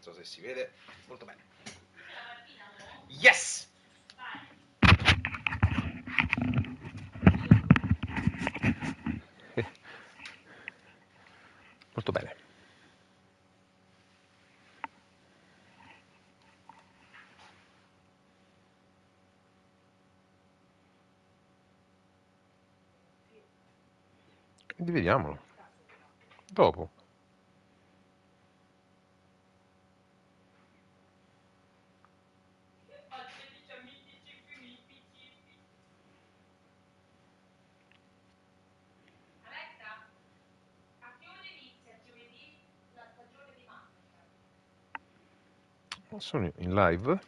so se si vede. Molto bene. Yes! Molto bene. Vediamolo. Dopo. Sono in live.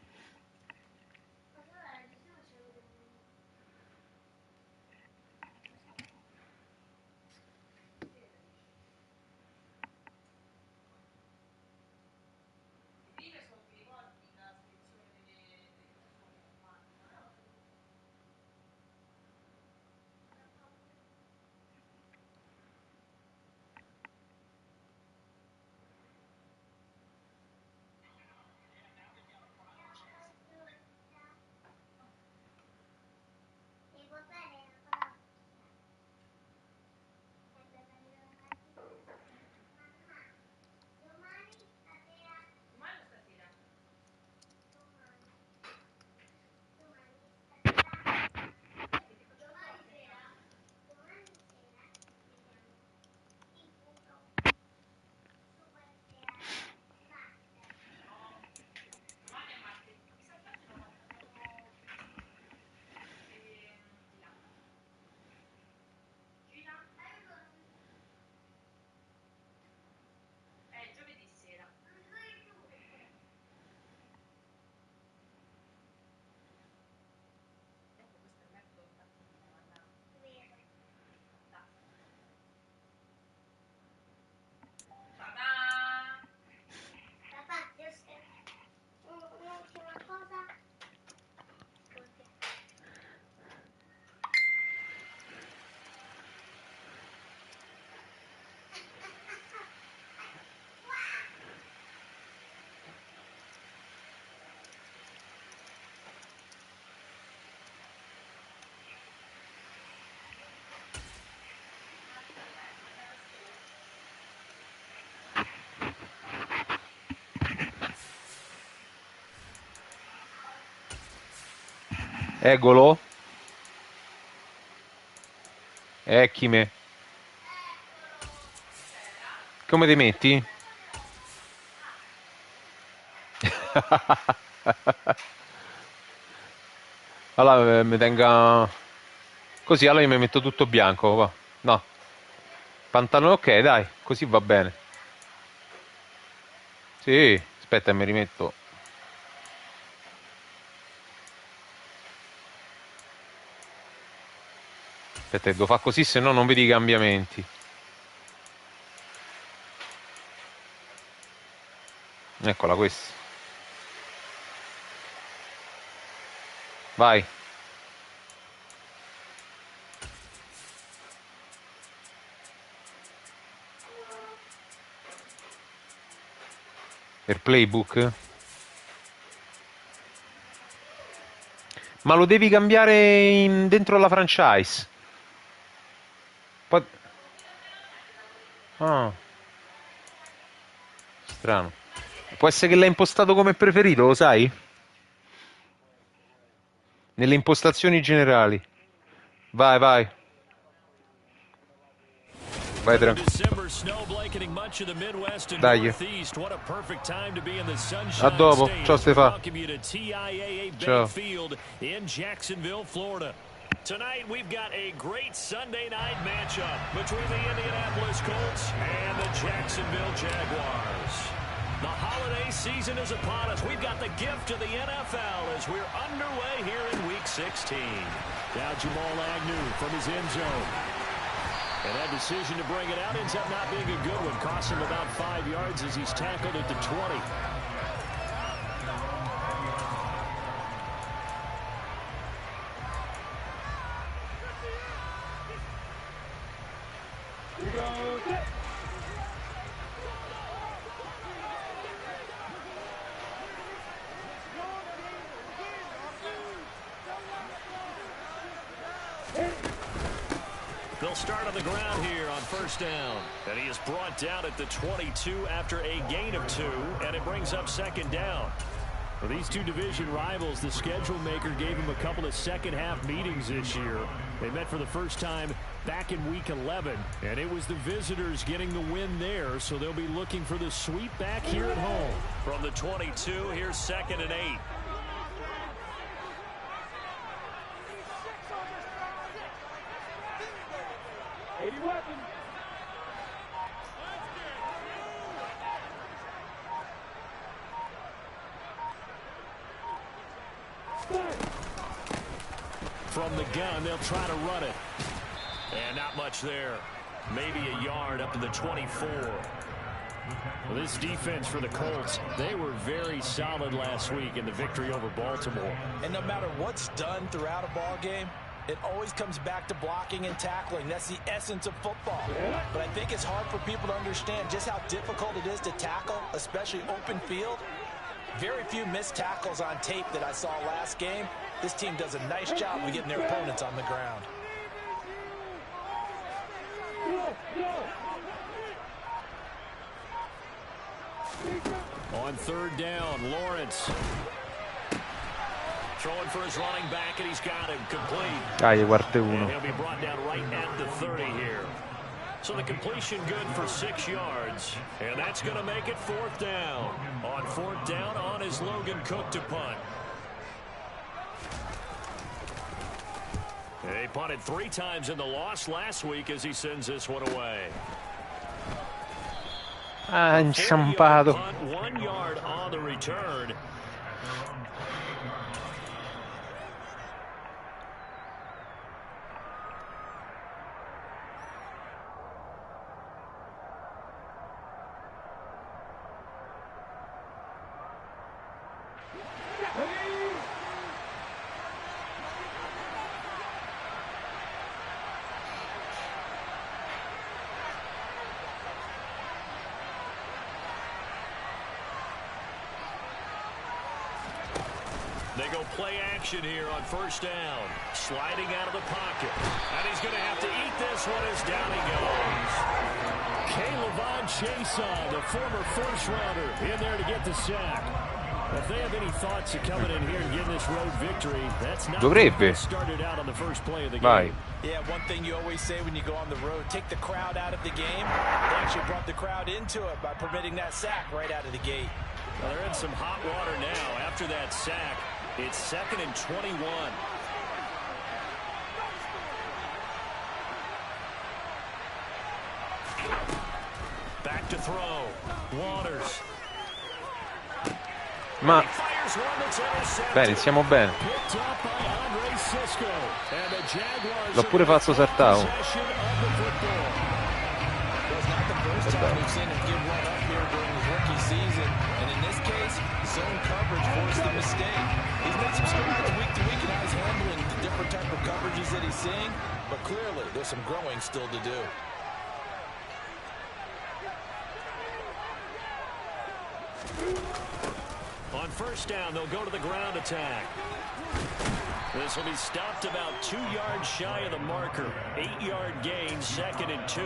Eccolo. Ecchime. Come ti metti? Allora mi tenga così, allora io mi metto tutto bianco, va. No. Pantalone, ok, dai, così va bene. Sì, aspetta, mi rimetto. Aspetta, devo fare così, se no non vedi i cambiamenti. Eccola questa. Vai. Per playbook? Ma lo devi cambiare dentro la franchise. Poi... Ah, strano. Può essere che l'hai impostato come preferito, lo sai? Nelle impostazioni generali. Vai, vai. Vai tranquillo. Dai. A dopo. Ciao Stefano. Ciao. Tonight, we've got a great Sunday night matchup between the Indianapolis Colts and the Jacksonville Jaguars. The holiday season is upon us. We've got the gift of the NFL as we're underway here in Week 16. Now Jamal Agnew from his end zone. And that decision to bring it out ends up not being a good one. Costs him about 5 yards as he's tackled at the 20. start on the ground here on first down. And he is brought down at the 22 after a gain of 2, and it brings up second down. For these two division rivals, the schedule maker gave them a couple of second-half meetings this year. They met for the first time back in Week 11, and it was the visitors getting the win there, so they'll be looking for the sweep back here at home. From the 22, here's 2nd and 8. From the gun, they'll try to run it. And not much there. Maybe a yard up to the 24. Well, this defense for the Colts, they were very solid last week in the victory over Baltimore. And no matter what's done throughout a ball game, it always comes back to blocking and tackling. That's the essence of football. But I think it's hard for people to understand just how difficult it is to tackle, especially open field. Very few missed tackles on tape that I saw last game. This team does a nice job of getting their opponents on the ground. On third down, Lawrence. Throwing for his running back, and he's got him complete. Dai, guarda uno. And he'll be brought down right at the 30 here. So the completion good for 6 yards. And that's going to make it 4th down. On 4th down, on is Logan Cook to punt. They punted 3 times in the loss last week as he sends this one away. Ah, inciampato. 1 yard on the return. They go play action here on first down. Sliding out of the pocket. And he's going to have to eat this one as down he goes. K'Lavon Chaisson, the former first-rounder, in there to get the sack. If they have any thoughts of coming in here and getting this road victory, that's not Dovrebbe. started out on the first play of the Vai. game. Yeah, one thing you always say when you go on the road, take the crowd out of the game. They actually brought the crowd into it by permitting that sack right out of the gate. Well, they're in some hot water now after that sack. It's 2nd and 21. Back to throw. Waters. Ma Fires one that's intercepted. bene, siamo bene. Picked up by Andre Sisco. And the Jaguars L'ho pure fatto saltare. possession of the football. Well, it's not the first time we've seen him give one up here during his rookie season. And in this case, zone coverage forced the mistake. He's made some strides week to week, and now he's handling the different type of coverages that he's seeing. But clearly, there's some growing still to do. On first down, they'll go to the ground attack. This will be stopped about 2 yards shy of the marker. 8-yard gain, 2nd and 2.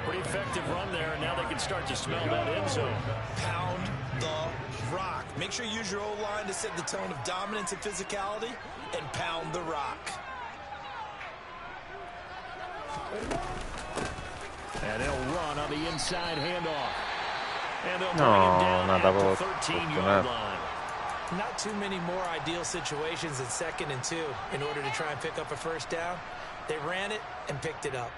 Pretty effective run there, and now they can start to smell that end zone. Pound the rock. Make sure you use your O-line to set the tone of dominance and physicality, and pound the rock. And they'll run on the inside handoff. And they'll bring No, him down not at the about 13-yard fortunato. line. Not too many more ideal situations than 2nd and 2 in order to try and pick up a first down. They ran it and picked it up.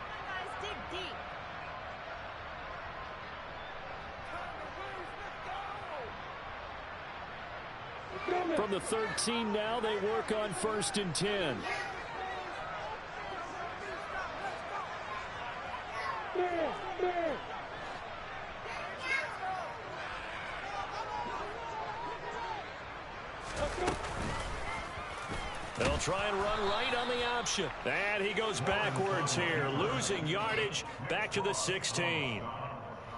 From the 13 now, they work on 1st and 10. They'll try and run right on the option. And he goes backwards here, losing yardage back to the 16.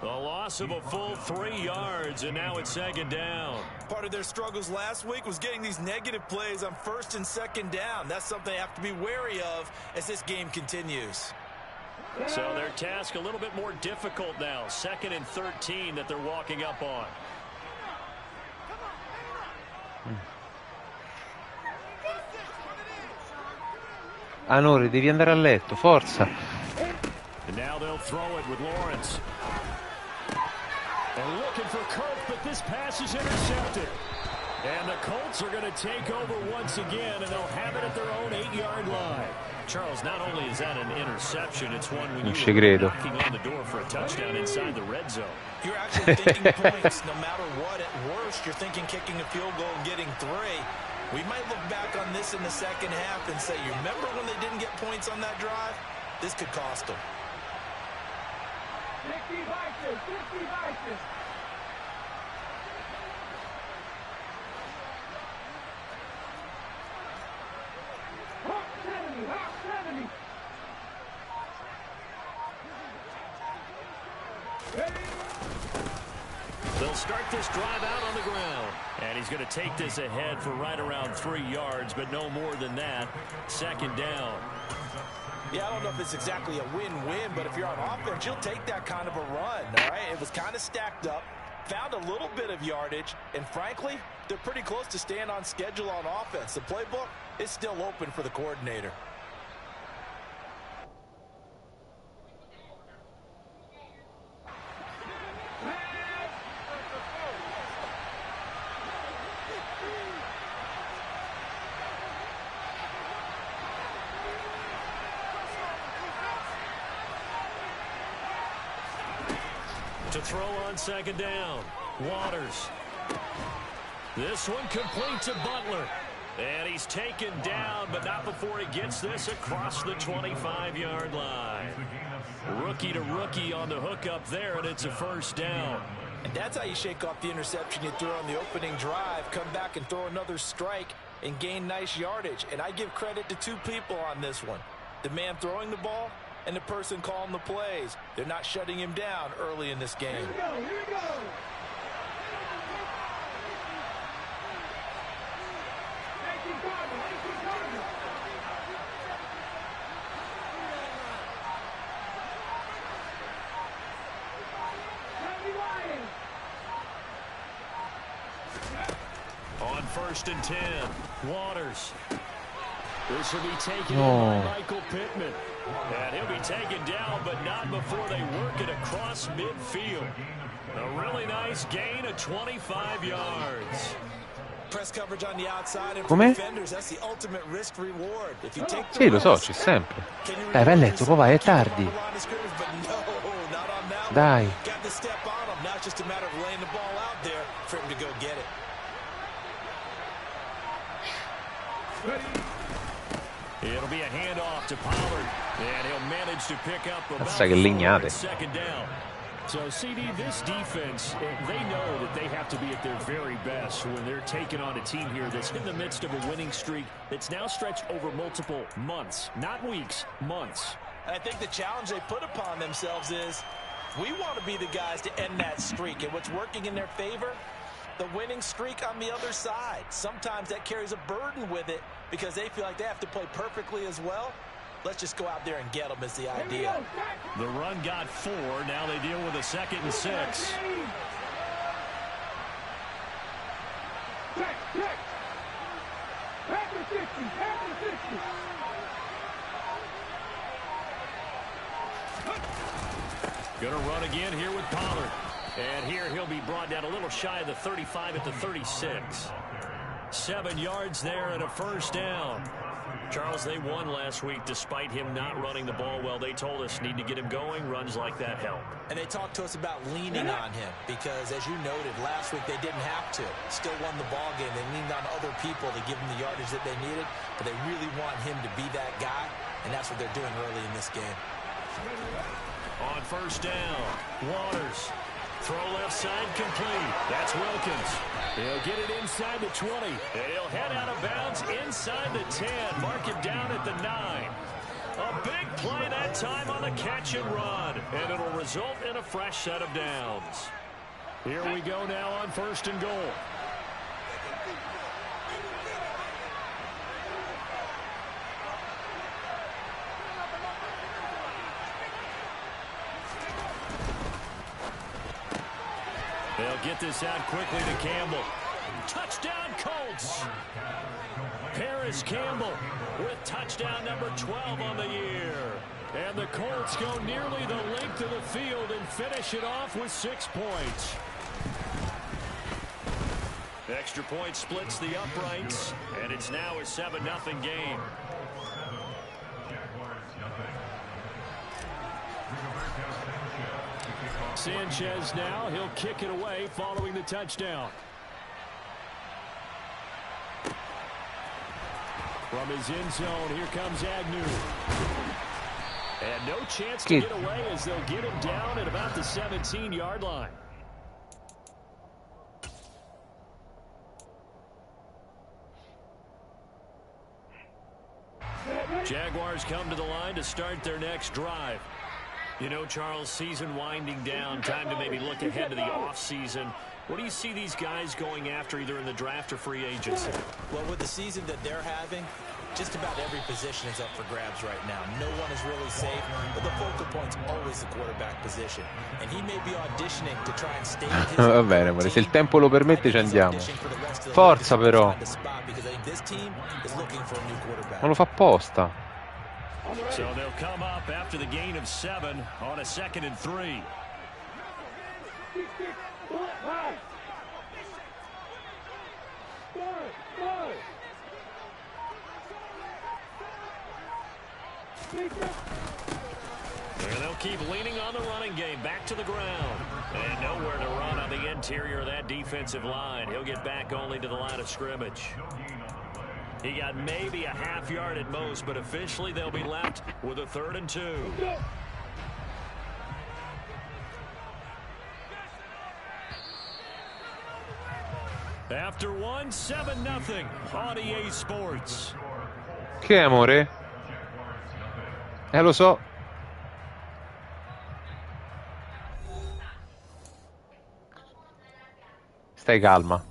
A loss of a full 3 yards, and now it's 2nd down. Part of their struggles last week was getting these negative plays on 1st and 2nd down. That's something they have to be wary of as this game continues. So their task a little bit more difficult now. 2nd and 13 that they're walking up on. Anore, devi andare a letto, forza. And now they'll throw it with Lawrence. And looking for Kirk, but this pass is intercepted. And the Colts are going to take over once again, and they'll have it at their own 8-yard line. Charles, not only is that an interception, it's one when you're knocking on the door for a touchdown inside the red zone. You're actually thinking points no matter what. At worst, you're thinking kicking a field goal and getting 3. We might look back on this in the second half and say, you remember when they didn't get points on that drive? This could cost them. 50 Vikings, 50 Vikings. Hawk 70, Hawk 70. They'll start this drive out on the ground. And he's going to take this ahead for right around 3 yards, but no more than that. 2nd down. Yeah, I don't know if it's exactly a win-win, but if you're on offense, you'll take that kind of a run, all right? It was kind of stacked up, found a little bit of yardage, and frankly, they're pretty close to staying on schedule on offense. The playbook is still open for the coordinator. To throw on 2nd down, Waters. This one complete to Butler. And he's taken down, but not before he gets this across the 25-yard line. Rookie to rookie on the hook up there, and it's a 1st down. And that's how you shake off the interception you threw on the opening drive, come back and throw another strike and gain nice yardage. And I give credit to 2 people on this one. The man throwing the ball and the person calling the plays. They're not shutting him down early in this game. Here we go, here we go. On 1st and 10, Waters. This will be taken in by Michael Pittman. And he'll be taken down, but not before they work it across midfield. A really nice gain of 25 yards. Press coverage on the outside and for defenders, that's the ultimate risk reward. If you take Sì, lo so, c'è sempre. Dai, vai a letto, papà, è tardi. Dai. Got the step on him. Now it's just a matter of laying the ball out there for him to go get it. It'll be a handoff to Pollard, and he'll manage to pick up about 2nd down. So, CD, this defense, they know that they have to be at their very best when they're taking on a team here that's in the midst of a winning streak that's now stretched over multiple months, not weeks, months. And I think the challenge they put upon themselves is we want to be the guys to end that streak. And what's working in their favor? The winning streak on the other side. Sometimes that carries a burden with it because they feel like they have to play perfectly as well. Let's just go out there and get them is the idea. The run got 4. Now they deal with a 2nd and 6. Going to run again here with Pollard. And here he'll be brought down a little shy of the 35 at the 36. 7 yards there and a 1st down. Charles, they won last week despite him not running the ball well. They told us need to get him going. Runs like that help. And they talked to us about leaning on him because, as you noted, last week they didn't have to. Still won the ball game. They leaned on other people to give them the yardage that they needed, but they really want him to be that guy, and that's what they're doing early in this game. On 1st down, Waters. Throw left side complete. That's Wilkins. He'll get it inside the 20. And he'll head out of bounds inside the 10. Mark him down at the 9. A big play that time on the catch and run. And it'll result in a fresh set of downs. Here we go now on 1st and goal. They'll get this out quickly to Campbell. Touchdown, Colts. Paris Campbell with touchdown number 12 on the year. And the Colts go nearly the length of the field and finish it off with 6 points. Extra point splits the uprights, and it's now a 7-0 game. Sanchez now, he'll kick it away following the touchdown. From his end zone, here comes Agnew. And no chance to get away as they'll get him down at about the 17-yard line. Jaguars come to the line to start their next drive. You know, Charles, season winding down, time to maybe look ahead to the offseason. What do you see these guys going after either in the draft or free agency? Well, with the season that they're having, just about every position is up for grabs right now. No one is really safe, but the focal point's always the quarterback position. And he may be auditioning to try and stay with his Va bene, amore, se il tempo lo permette ci andiamo. Forza però. Non lo fa apposta. So they'll come up after the gain of 7 on a 2nd and 3. And they'll keep leaning on the running game, back to the ground. And nowhere to run on the interior of that defensive line. He'll get back only to the line of scrimmage. He got maybe a half yard at most, but officially they'll be left with a 3rd and 2. After 1, 7-0 on EA Sports. Che amore? Lo so. Stai calma.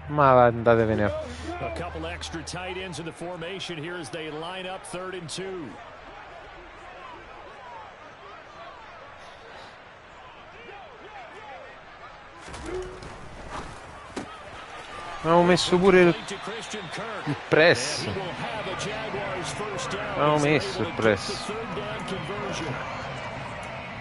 Ma andatevene a... A couple extra tight ends in the formation here as they line up 3rd and 2. Avevo messo pure il press. Avevo messo il press.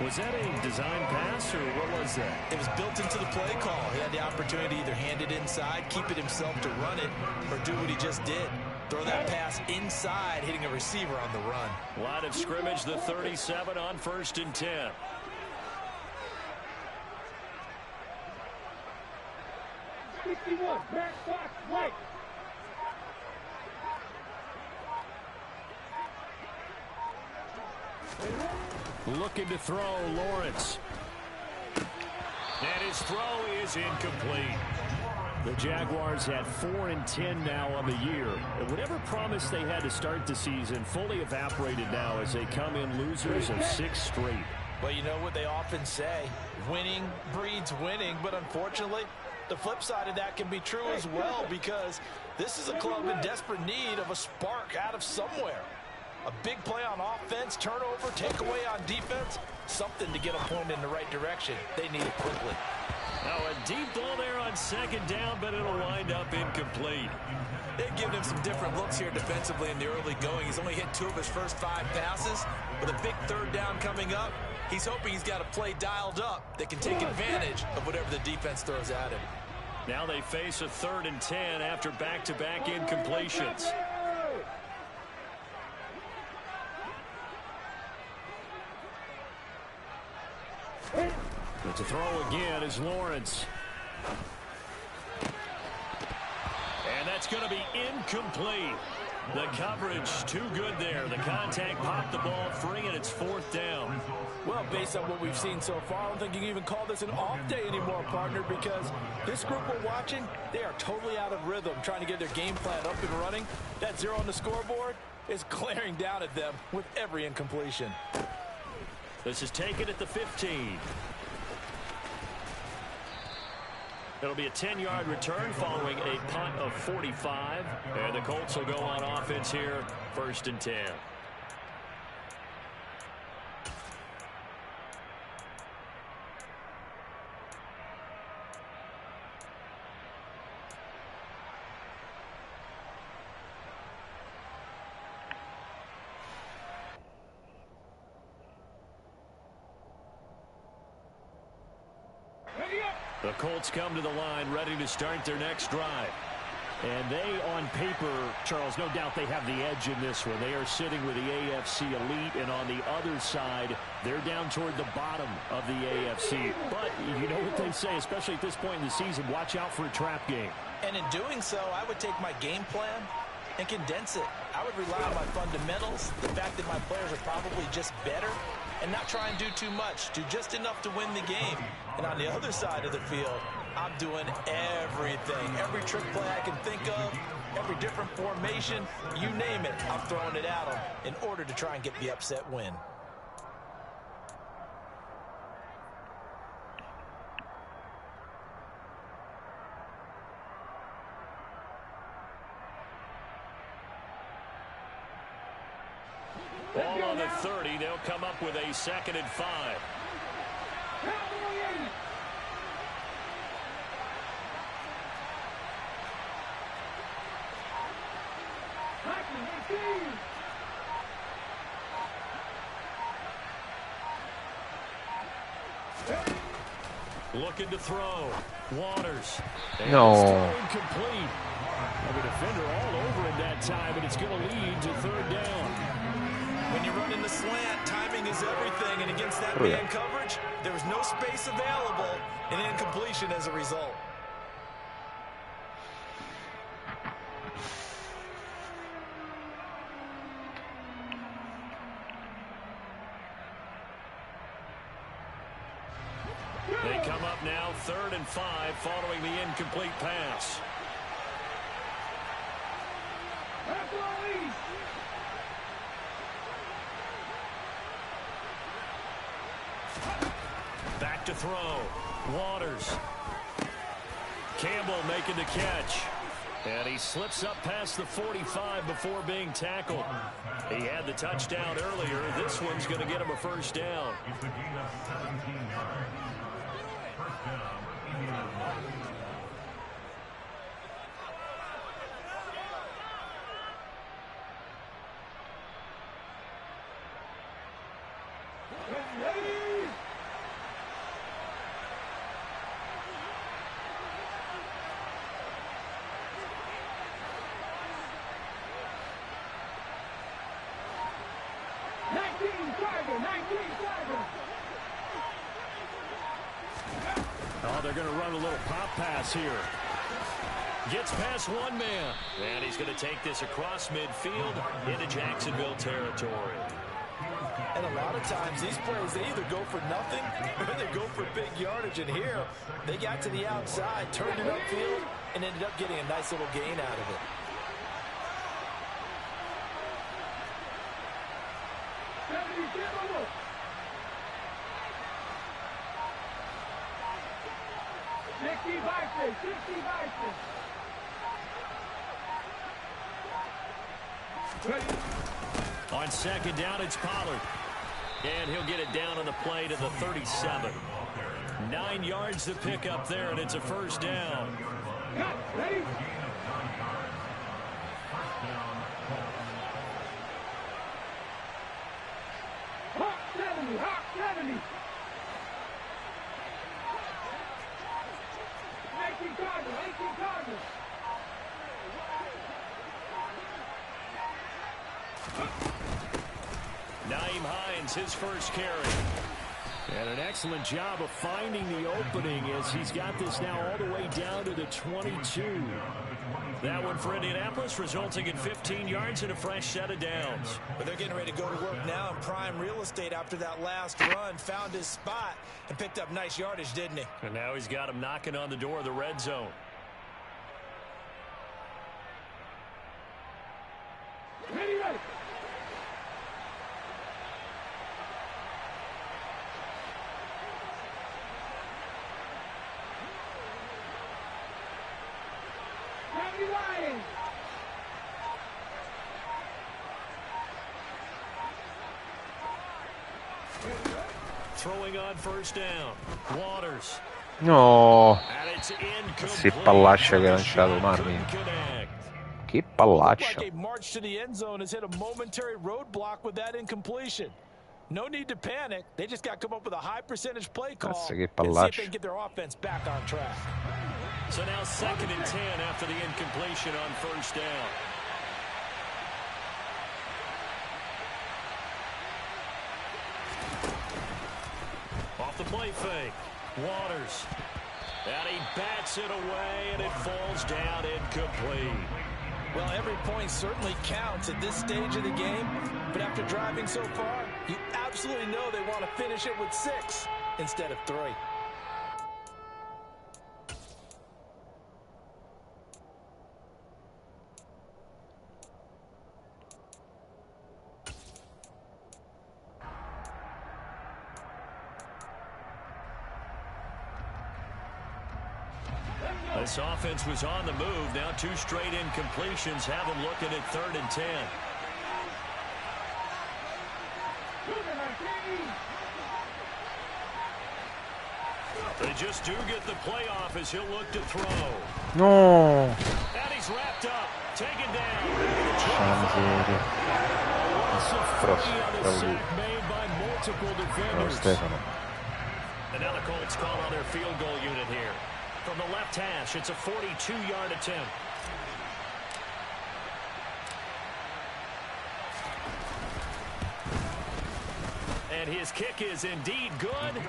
Was that a design pass, or what was that? It was built into the play call. He had the opportunity to either hand it inside, keep it himself to run it, or do what he just did. Throw that pass inside, hitting a receiver on the run. Line of scrimmage, the 37 on 1st and 10. Looking to throw, Lawrence. And his throw is incomplete. The Jaguars had 4 and 10 now on the year. And whatever promise they had to start the season fully evaporated now as they come in losers of 6 straight. Well, you know what they often say, winning breeds winning, but unfortunately, the flip side of that can be true as well, because this is a club in desperate need of a spark out of somewhere. A big play on offense, turnover, takeaway on defense, something to get a point in the right direction. They need it quickly. Now a deep ball there on 2nd down, but it'll wind up incomplete. They've given him some different looks here defensively in the early going. He's only hit 2 of his first 5 passes. With a big 3rd down coming up, he's hoping he's got a play dialed up that can take advantage of whatever the defense throws at him. Now they face a 3rd and 10 after back-to-back incompletions. But to throw again is Lawrence. And that's going to be incomplete. The coverage too good there. The contact popped the ball free, and it's 4th down. Well, based on what we've seen so far, I don't think you can even call this an off day anymore, partner, because this group we're watching, they are totally out of rhythm, trying to get their game plan up and running. That 0 on the scoreboard is glaring down at them with every incompletion. This is taken at the 15. It'll be a 10-yard return following a punt of 45. And the Colts will go on offense here, 1st and 10. The Colts come to the line ready to start their next drive. And they, on paper, Charles, no doubt they have the edge in this one. They are sitting with the AFC elite, and on the other side, they're down toward the bottom of the AFC. But you know what they say, especially at this point in the season, watch out for a trap game. And in doing so, I would take my game plan and condense it. I would rely on my fundamentals, the fact that my players are probably just better, and not try and do too much, do just enough to win the game. And on the other side of the field, I'm doing everything. Every trick play I can think of, every different formation, you name it, I'm throwing it at them in order to try and get the upset win. Ball on the 30. They'll come up with a 2nd and 5. Looking to throw. Waters. And No. it's thrown complete. The defender all over it that time, and it's going to lead to 3rd down. When you run in the slant, timing is everything, and against that man coverage, there's no space available, and incompletion as a result. They come up now 3rd and 5 following the incomplete pass. Back to throw. Waters. Campbell making the catch. And he slips up past the 45 before being tackled. He had the touchdown earlier. This one's going to get him a 1st down. Oh, they're going to run a little pop pass here. Gets past one man. And he's going to take this across midfield into Jacksonville territory. And a lot of times these plays, they either go for nothing or they go for big yardage. And here, they got to the outside, turned it upfield, and ended up getting a nice little gain out of it. On 2nd down, it's Pollard. And he'll get it down on the play to the 37. 9 yards to pick up there, and it's a 1st down. Hawk 70, Hawk 70. 18 Cardinals, 18 Cardinals. Naeem Hines, his first carry. And an excellent job of finding the opening as he's got this now all the way down to the 22. That one for Indianapolis, resulting in 15 yards and a fresh set of downs. But they're getting ready to go to work now in prime real estate after that last run. Found his spot and picked up nice yardage, didn't he? And now he's got him knocking on the door of the red zone. Ready, ready. throwing on first down. Waters. No, And it's che incomplete. pallaccia che ha The lanciato shot Marvin. couldn't connect. Che Looked pallaccia. like a march to the end zone has hit a momentary roadblock with that incompletion. No need to panic. They just got to come up with a high percentage play call Cazzo, che and see if they pallaccia. can get their offense back on track. So now 2nd and 10 after the incompletion on first down. Off the play fake. Waters. And he bats it away, and it falls down incomplete. Well, every point certainly counts at this stage of the game, but after driving so far, you absolutely know they want to finish it with 6 instead of 3. This offense was on the move. Now 2 straight incompletions have them looking at 3rd and 10. They just do get the playoff as he'll look to throw. No. And he's wrapped up, taken down. Miseria. Sack made by multiple defenders. Stefano. And now the Colts call on their field goal unit here. From the left hash, it's a 42-yard attempt. And his kick is indeed good.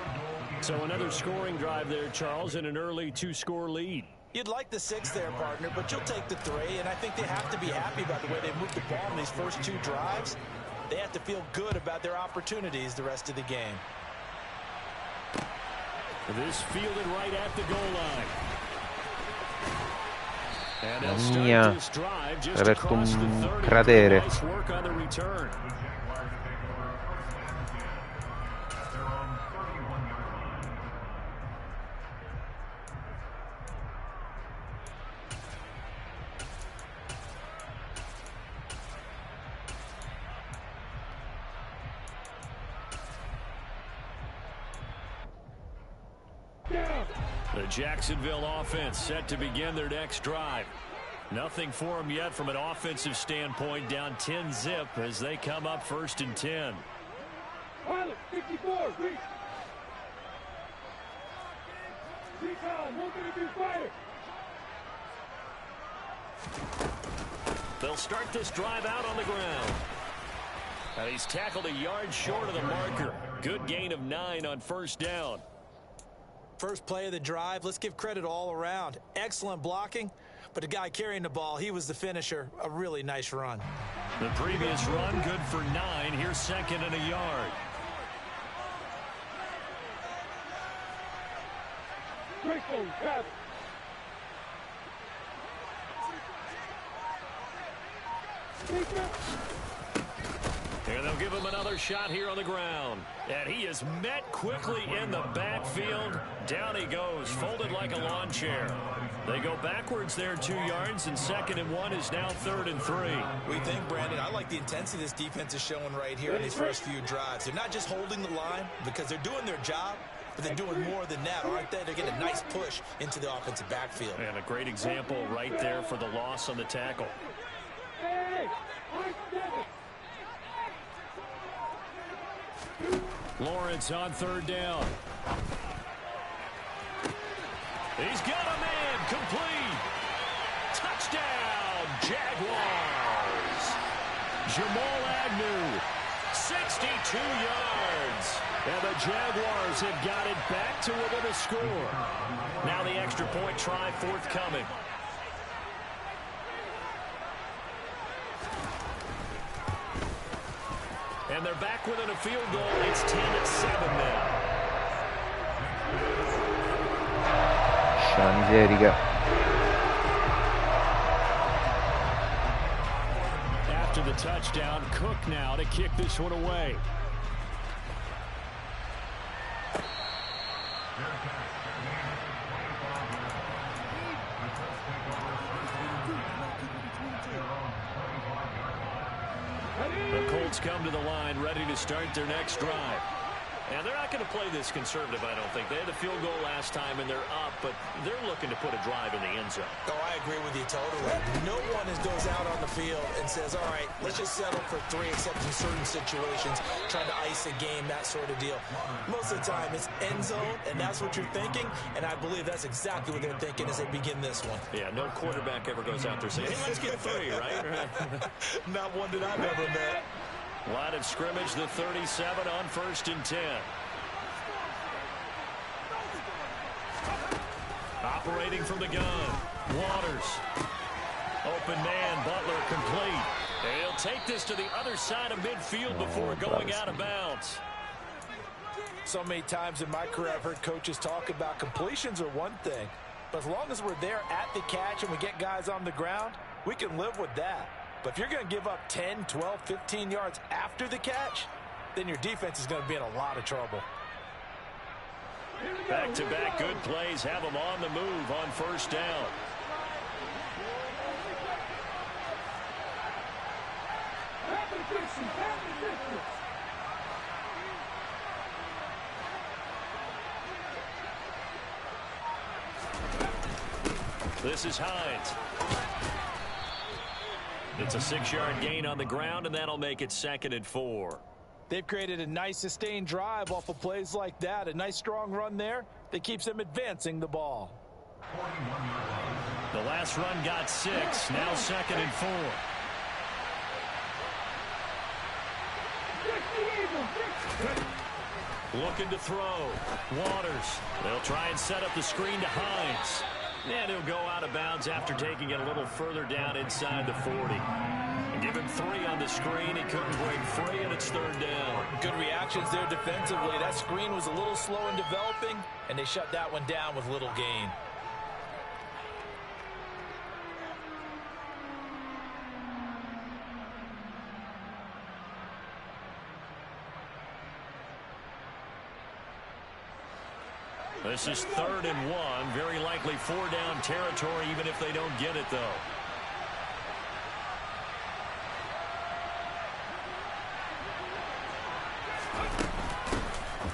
So another scoring drive there, Charles, and an early 2-score lead. You'd like the 6 there, partner, but you'll take the 3, and I think they have to be happy about the way they moved the ball in these first 2 drives. They have to feel good about their opportunities the rest of the game. This fielded right at the goal line. And they'll Mia, start this drive just aperto across the un 30. cratere. Nice work on the return. The Jacksonville offense set to begin their next drive. Nothing for them yet from an offensive standpoint, down 10-zip as they come up 1st and 10. Pilot, 64, reach. Recon, 132 fighter. They'll start this drive out on the ground. And he's tackled a yard short of the marker. Good gain of 9 on first down. First play of the drive, let's give credit all around. Excellent blocking, but the guy carrying the ball, he was the finisher. A really nice run. The previous run good for 9. Here's 2nd and a yard. Great phone, pass. And they'll give him another shot here on the ground. And he is met quickly in the backfield. Down he goes, folded like a lawn chair. They go backwards there 2 yards, and 2nd and 1 is now 3rd and 3. We think, Brandon, I like the intensity this defense is showing right here in these first few drives. They're not just holding the line because they're doing their job, but they're doing more than that, aren't they? They're getting a nice push into the offensive backfield. And a great example right there for the loss on the tackle. Hey, Lawrence on 3rd down. He's got a man, complete. Touchdown, Jaguars. Jamal Agnew, 62 yards. And the Jaguars have got it back to within a score. Now the extra point try forthcoming. And they're back within a field goal. It's 10-7 now. Miserica. After the touchdown, Cook now to kick this one away. The Colts come to the line ready to start their next drive. And they're not going to play this conservative, I don't think. They had a field goal last time, and they're up, but they're looking to put a drive in the end zone. Oh, I agree with you totally. No one goes out on the field and says, all right, let's just settle for 3, except in certain situations, trying to ice a game, that sort of deal. Most of the time, it's end zone, and that's what you're thinking, and I believe that's exactly what they're thinking as they begin this one. Yeah, no quarterback ever goes out there saying, hey, let's get 3, right? Not one that I've ever met. Line of scrimmage, the 37 on 1st and 10. Operating from the gun, Waters. Open man, Butler complete. And he'll take this to the other side of midfield before going out of bounds. So many times in my career, I've heard coaches talk about completions are one thing. But as long as we're there at the catch and we get guys on the ground, we can live with that. But if you're going to give up 10, 12, 15 yards after the catch, then your defense is going to be in a lot of trouble. Back-to-back good plays have them on the move on 1st down. This is Hines. It's a 6-yard gain on the ground, and that'll make it 2nd and 4. They've created a nice sustained drive off of plays like that. A nice strong run there that keeps them advancing the ball. The last run got 6. Now 2nd and 4. Looking to throw. Waters. They'll try and set up the screen to Hines. And he'll go out of bounds after taking it a little further down inside the 40. And give him 3 on the screen. He couldn't break free, and it's 3rd down. Good reactions there defensively. That screen was a little slow in developing, and they shut that one down with little gain. This is 3rd and 1. Very likely 4-down territory, even if they don't get it, though.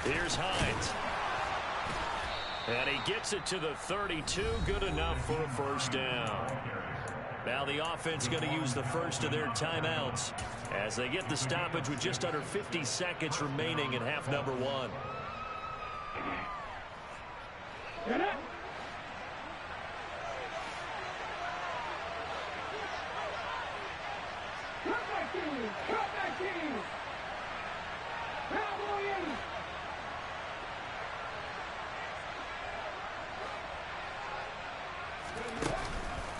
Here's Hines. And he gets it to the 32. Good enough for a 1st down. Now the offense going to use the first of their timeouts as they get the stoppage with just under 50 seconds remaining in half number 1. Get it! Cut back in! Cut back in! Cowboy in!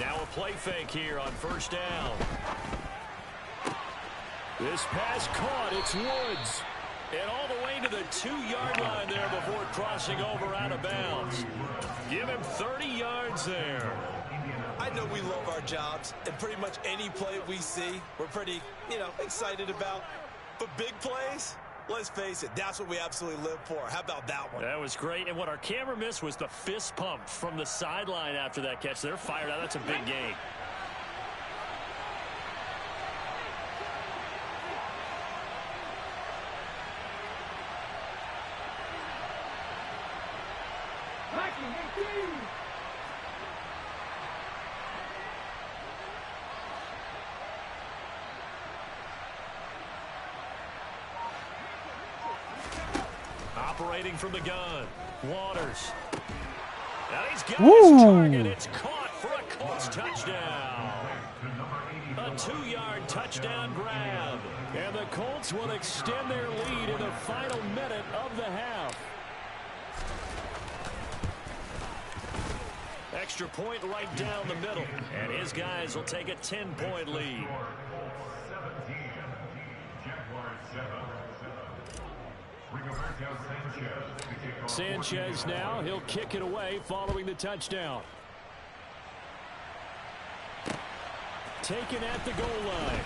Now a play fake here on 1st down. This pass caught. It's Woods. And all the way to the 2-yard line there before crossing over out of bounds. Give him 30 yards there. I know we love our jobs, and pretty much any play we see, we're pretty, excited about. But big plays, let's face it, that's what we absolutely live for. How about that one? That was great. And what our camera missed was the fist pump from the sideline after that catch. They're fired out. That's a big gain. Operating from the gun, Waters. Now he's got his target. It's caught for a Colts touchdown. A 2-yard touchdown grab. And the Colts will extend their lead in the final minute of the half. Extra point right down the middle. And his guys will take a 10-point lead. Sanchez now, he'll kick it away following the touchdown. Taken at the goal line.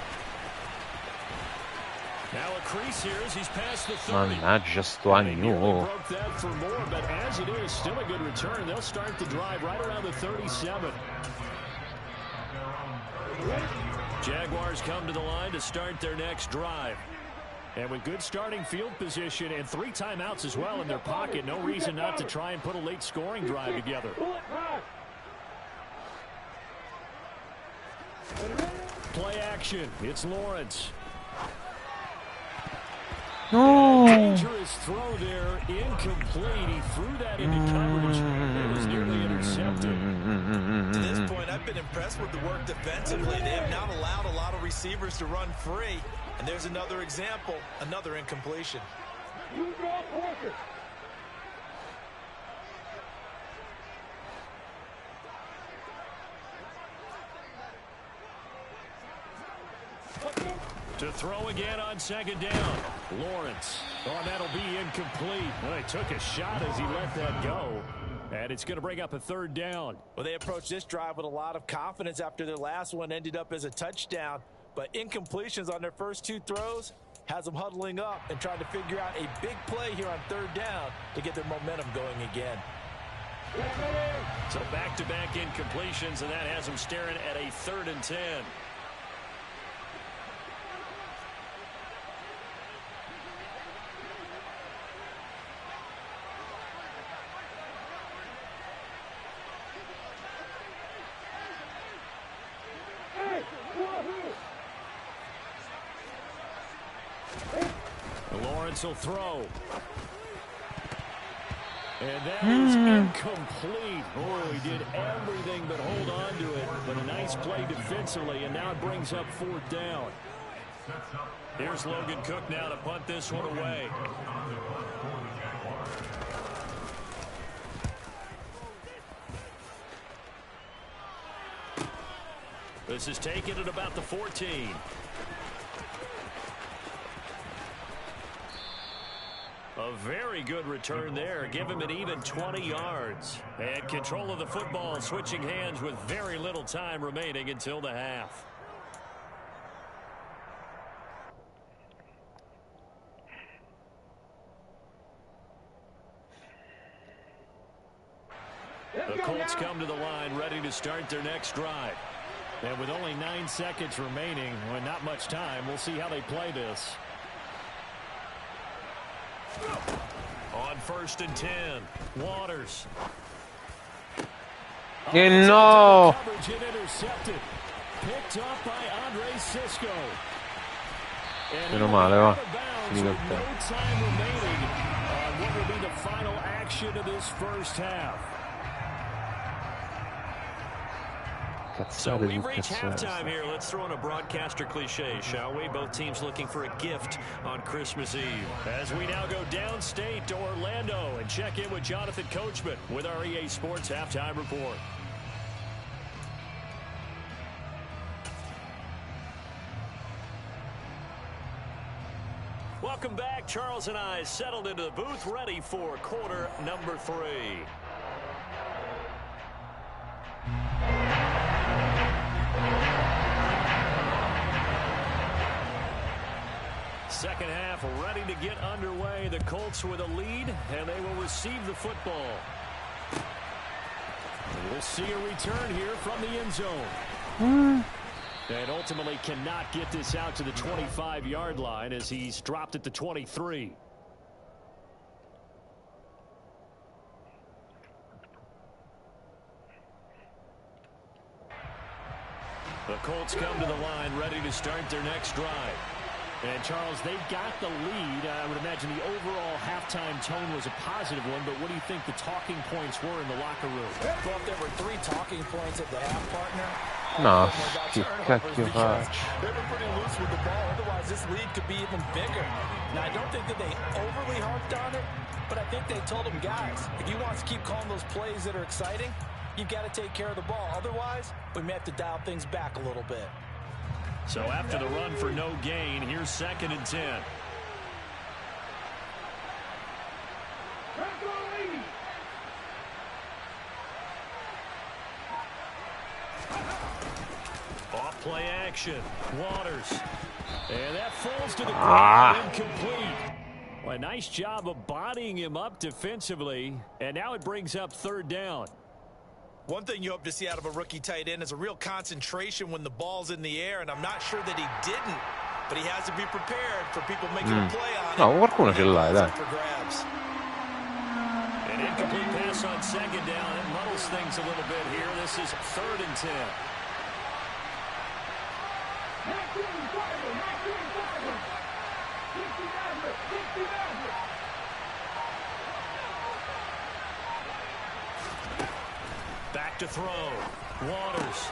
Now a crease here as he's past the 30. Mannaggia sto agno. Broke that for more, but as it is, still a good return. They'll start the drive right around the 37. Jaguars come to the line to start their next drive. And with good starting field position and 3 timeouts as well in their pocket, no reason not to try and put a late scoring drive together. Play action. It's Lawrence. No. Dangerous throw there. Incomplete. He threw that into coverage. It was nearly intercepted. To this point, I've been impressed with the work defensively. They have not allowed a lot of receivers to run free. And there's another example, another incompletion. To throw again on second down. Lawrence. Oh, that'll be incomplete. Well, he took a shot as he let that go. And it's going to bring up a 3rd down. Well, they approached this drive with a lot of confidence after their last one ended up as a touchdown. But incompletions on their first 2 throws has them huddling up and trying to figure out a big play here on 3rd down to get their momentum going again. So back-to-back incompletions, and that has them staring at a 3rd and 10. Lawrence will throw. And that is incomplete. Oh, he did everything but hold on to it. But a nice play defensively, and now it brings up 4th down. Here's Logan Cook now to punt this one away. This is taken at about the 14. A very good return there. Give him an even 20 yards. And control of the football, switching hands with very little time remaining until the half. The Colts come to the line ready to start their next drive. And with only 9 seconds remaining, well, not much time, we'll see how they play this. On 1st and 10, Waters. No. Coverage and intercepted. Picked up by Andre Sisco. Meno male, va. No time remaining on what will be the final action of this first half. So we've reached halftime here. Let's throw in a broadcaster cliche, shall we? Both teams looking for a gift on Christmas Eve. As we now go downstate to Orlando and check in with Jonathan Coachman with our EA Sports Halftime Report. Welcome back. Charles and I settled into the booth ready for quarter number 3. Second half ready to get underway. The Colts with a lead, and they will receive the football. We'll see a return here from the end zone. And ultimately cannot get this out to the 25-yard line as he's dropped at the 23. The Colts come to the line ready to start their next drive. And, Charles, they've got the lead. I would imagine the overall halftime tone was a positive one, but what do you think the talking points were in the locker room? Well, if there were 3 talking points at the half, partner, No, che cacchio faccio? they were pretty loose with the ball. Otherwise, this lead could be even bigger. Now, I don't think that they overly harped on it, but I think they told them, guys, if you want to keep calling those plays that are exciting, you've got to take care of the ball. Otherwise, we may have to dial things back a little bit. So after the run for no gain, here's 2nd and 10. Off play action. Waters. And that falls to the ground. Incomplete. Well, a nice job of bodying him up defensively. And now it brings up 3rd down. One thing you hope to see out of a rookie tight end is a real concentration when the ball's in the air, and I'm not sure that he didn't but he has to be prepared for people making a play on No, it. qualcuno ce l'hai, dai. For grabs. An incomplete pass on second down. It muddles things a little bit here. This is 3rd and 10. Back to throw. Waters.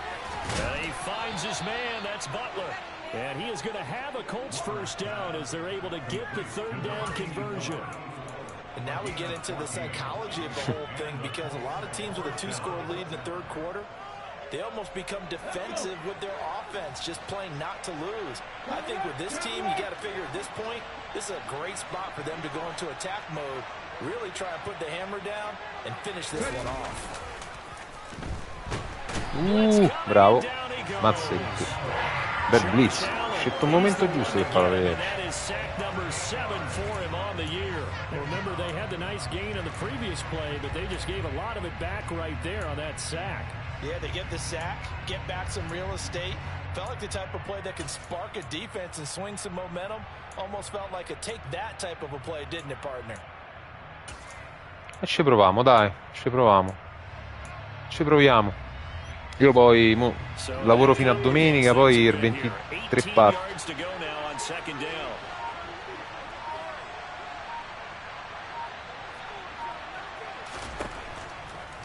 He finds his man. That's Butler. And he is going to have a Colts first down as they're able to get the 3rd down conversion. And now we get into the psychology of the whole thing, because a lot of teams with a 2-score lead in the 3rd quarter, they almost become defensive with their offense, just playing not to lose. I think with this team, you got to figure at this point, this is a great spot for them to go into attack mode, really try and put the hammer down and finish this one off. Bravo. Mazzetti. Bel blitz. Scelto un momento giusto per farlo vedere. Remember, they had the nice gain on the previous play, but they just gave a lot of it back right there on that sack. Yeah, they get the sack, get back some real estate. Felt like the type of play that can spark a defense and swing some momentum. Almost felt like a take that type of a play, didn't it, partner? E ci proviamo, dai. Ci proviamo. Ci proviamo. Io poi lavoro fino a domenica, poi il 23 parto.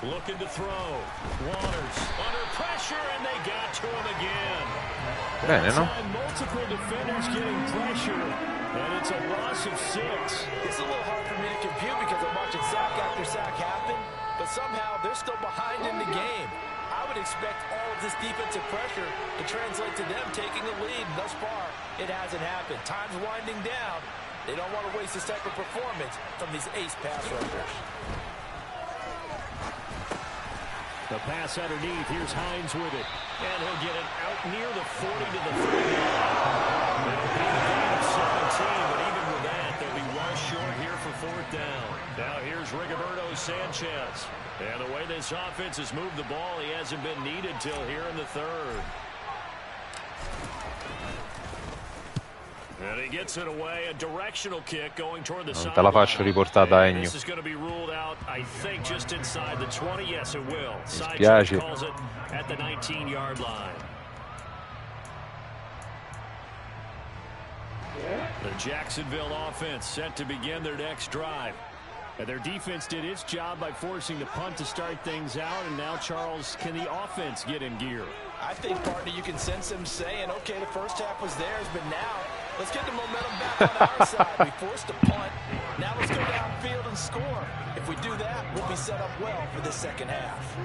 Looking to throw. Waters under pressure, and they got to him again. Bene, no? Multiple defenders getting pressure, and it's a loss of 6. It's a little hard for me to compute because I'm watching sack after sack happen, but somehow they're still behind in the game. I would expect all of this defensive pressure to translate to them taking a lead. Thus far, it hasn't happened. Time's winding down. They don't want to waste this type of performance from these ace pass rushers. The pass underneath. Here's Hines with it. And he'll get it out near the 40 to the 30 line. It'll be a gain of 17, but even with that, they'll be well short here for 4th down. Now here's Rigoberto Sanchez. And the way this offense has moved the ball, he hasn't been needed till here in the 3rd. And he gets it away, a directional kick going toward the Non te la faccio riportata, Ennio. This is going to be ruled out, I think, just inside the 20. Yes, it will. Mi spiace. Calls it at the 19-yard line. The Jacksonville offense set to begin their next drive. And their defense did its job by forcing the punt to start things out. And now, Charles, can the offense get in gear? I think, partner, you can sense them saying, okay, the first half was theirs, but now let's get the momentum back on our side. We forced a punt. Now let's go downfield and score. If we do that, we'll be set up well for the second half.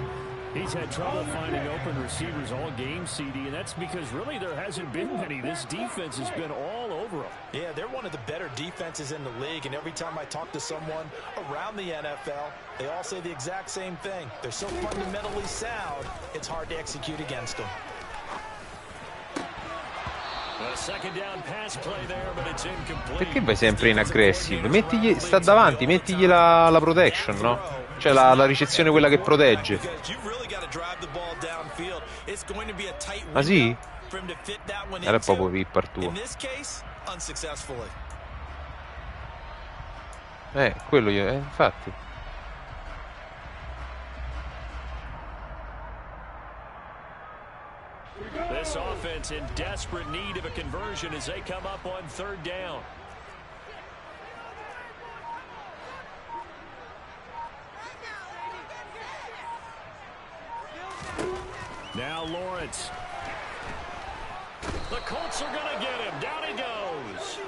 He's had trouble finding open receivers all game, CD, and that's because really there hasn't been many. This defense has been all over them. Yeah, they're one of the better defenses in the league, and every time I talk to someone around the NFL, they all say the exact same thing. They're so fundamentally sound, it's hard to execute against them. A second down pass play there, but it's incomplete. Perché vai sempre in aggressive? Mettigli, sta davanti, mettigli la protection, no? Cioè la ricezione quella che protegge. Ah sì? Era proprio Vipper tuo. Quello io, infatti. This offense in desperate need of a conversion as they come up on 3rd down. Now Lawrence. The Colts are going to get him. Down he goes.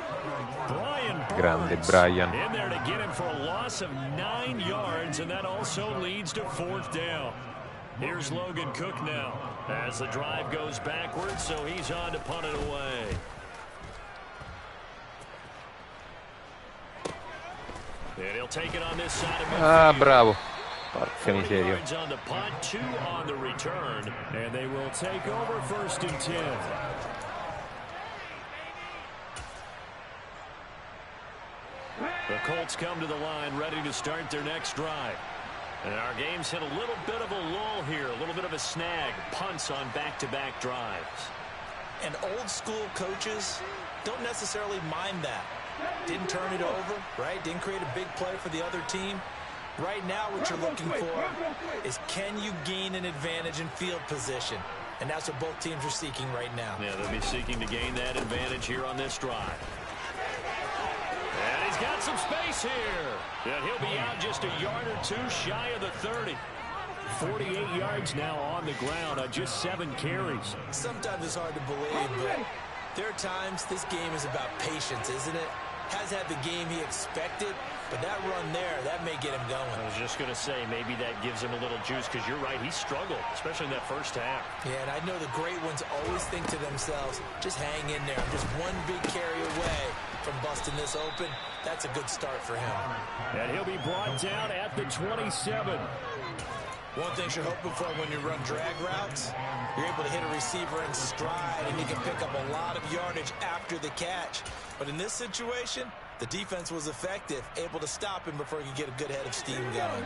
Grande Brian. In there to get him for a loss of 9 yards, and that also leads to 4th down. Here's Logan Cook now as the drive goes backwards, so he's on to punt it away. And he'll take it on this side of Ah, bravo. Porca miseria. On the punt, 2 on the return, and they will take over 1st and 10. The Colts come to the line ready to start their next drive. And our game's hit a little bit of a lull here, a little bit of a snag. Punts on back-to-back drives. And old school coaches don't necessarily mind that. Didn't turn it over, right? Didn't create a big play for the other team. Right now what you're looking for is, can you gain an advantage in field position? And that's what both teams are seeking right now. Yeah, they'll be seeking to gain that advantage here on this drive. And he's got some space here. And he'll be out just a yard or two shy of the 30. 48 yards now on the ground on just 7 carries. Sometimes it's hard to believe, but there are times this game is about patience, isn't it? Has had the game he expected, but that run there, that may get him going. I was just going to say, maybe that gives him a little juice, because you're right, he struggled, especially in that first half. Yeah, and I know the great ones always think to themselves, just hang in there. Just one big carry away from busting this open. That's a good start for him. And he'll be brought down at the 27. One thing you're hoping for when you run drag routes, you're able to hit a receiver in stride, and you can pick up a lot of yardage after the catch. But in this situation, the defense was effective, able to stop him before he could get a good head of steam going.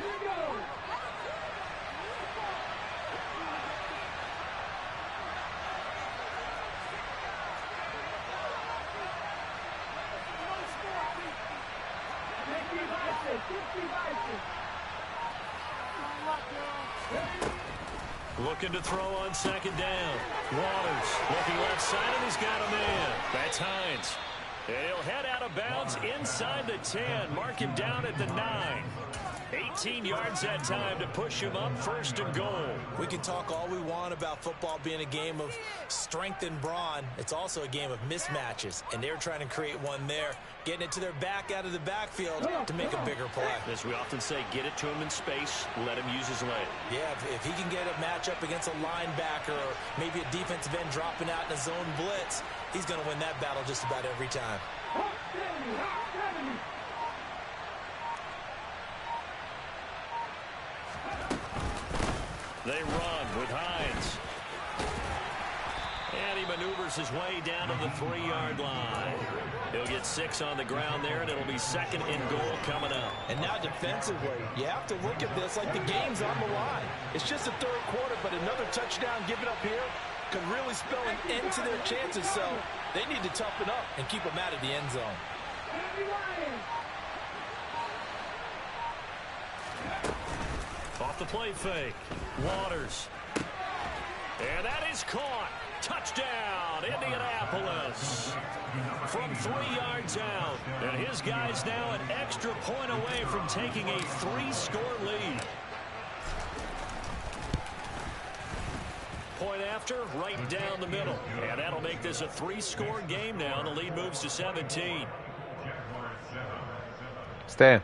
Looking to throw on second down. Waters looking left side, and he's got a man. That's Hines. And he'll head out of bounds inside the 10. Mark him down at the 9. 18 yards that time to push him up, 1st and goal. We can talk all we want about football being a game of strength and brawn. It's also a game of mismatches, and they're trying to create one there, getting it to their back out of the backfield to make a bigger play. As we often say, get it to him in space, let him use his leg. Yeah, if he can get a matchup against a linebacker or maybe a defensive end dropping out in a zone blitz, he's going to win that battle just about every time. They run with Hines. And he maneuvers his way down to the 3-yard line. He'll get 6 on the ground there, and it'll be 2nd and goal coming up. And now defensively, you have to look at this like the game's on the line. It's just the 3rd quarter, but another touchdown given up here could really spell an end to their chances. So they need to toughen up and keep them out of the end zone. Off the play fake. Waters. And that is caught. Touchdown, Indianapolis. From 3 yards out. And his guy's now an extra point away from taking a 3-score lead. Point after, right down the middle. And that'll make this a 3-score game now. The lead moves to 17. Ste,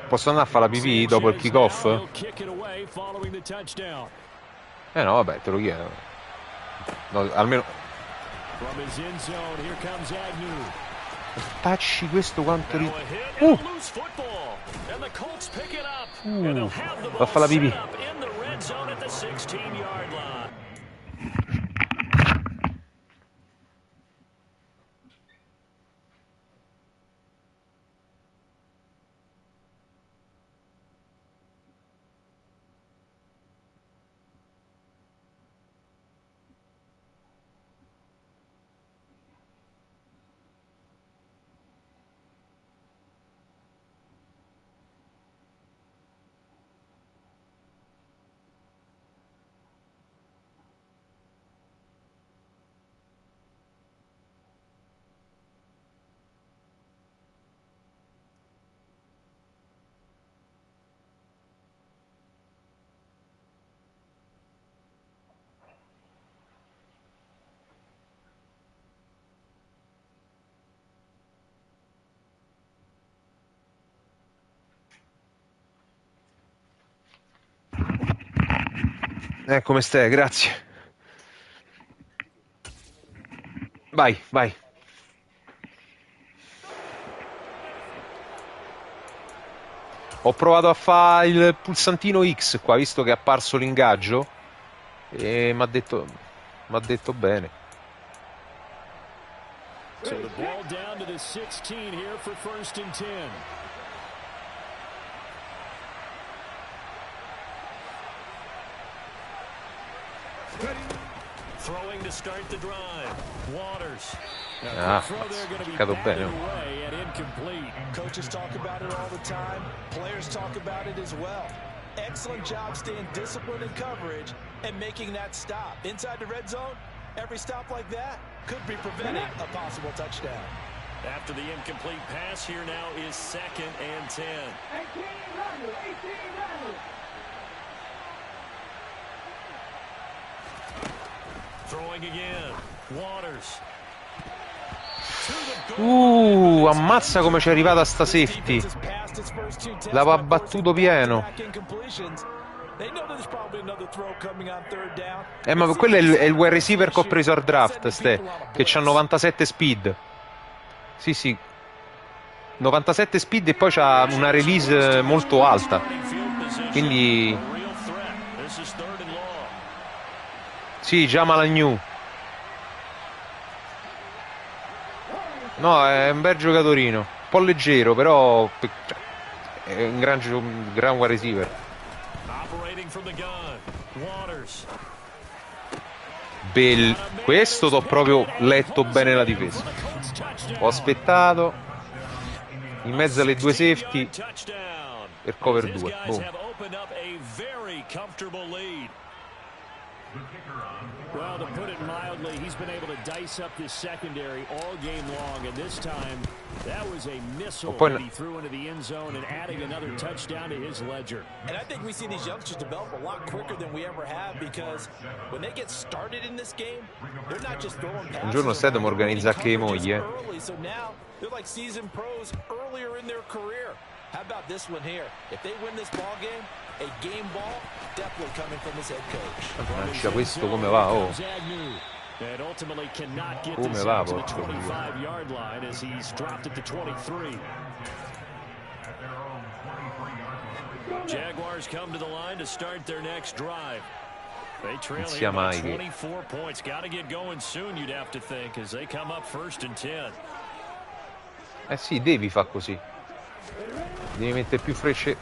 posso andare a fare la pipì dopo il kick-off? No, vabbè, te lo chiedo. No, almeno... Tacci questo quanto... Va a fare la pipì. Come stai? Grazie. Vai, vai. Ho provato a fare il pulsantino X qua, visto che è apparso l'ingaggio, e mi ha detto bene. So the ball down to the 16 here for 1st and 10. Throwing to start the drive. Waters. Ah, cercato bene. Coaches talk about it all the time. Players talk about it as well. Excellent job staying disciplined in coverage and making that stop. Inside the red zone, every stop like that could be preventing a possible touchdown. After the incomplete pass, here now is 2nd and 10. 18 runners, 18 runners. Throwing again. Waters. Ammazza come ci è arrivata sta safety. L'aveva battuto pieno. Ma quello è il wide receiver che ho preso al draft, che c'ha 97 speed. Sì, sì. 97 speed e poi c'ha una release molto alta. Quindi... Sì, già Malagnu. No, è un bel giocatorino. Un po' leggero, però è un gran wide receiver. Questo t'ho proprio letto bene la difesa. Ho aspettato in mezzo alle due safety per cover 2. Boom. Well, to put it mildly, he's been able to dice up this secondary all game long, and this time that was a missile that he threw into the end zone and adding another touchdown to his ledger. And I think we see these youngsters develop a lot quicker than we ever have, because when they get started in this game, they're not just throwing passes. Un giorno Stedham organizza anche i mogli, So now they're like seasoned pros earlier in their career. How about this one here? If they win this ball game, a game ball definitely coming from his head coach. Questo come va? Oh. And ultimately cannot get Come this va, out to the 25-yard line as he's dropped at the 23. Jaguars come to the line to start their next drive. They trail here by 24 points. Got to get going soon, you'd have to think, as they come up 1st and 10. Sì, devi fare così. Devi mettere più frecce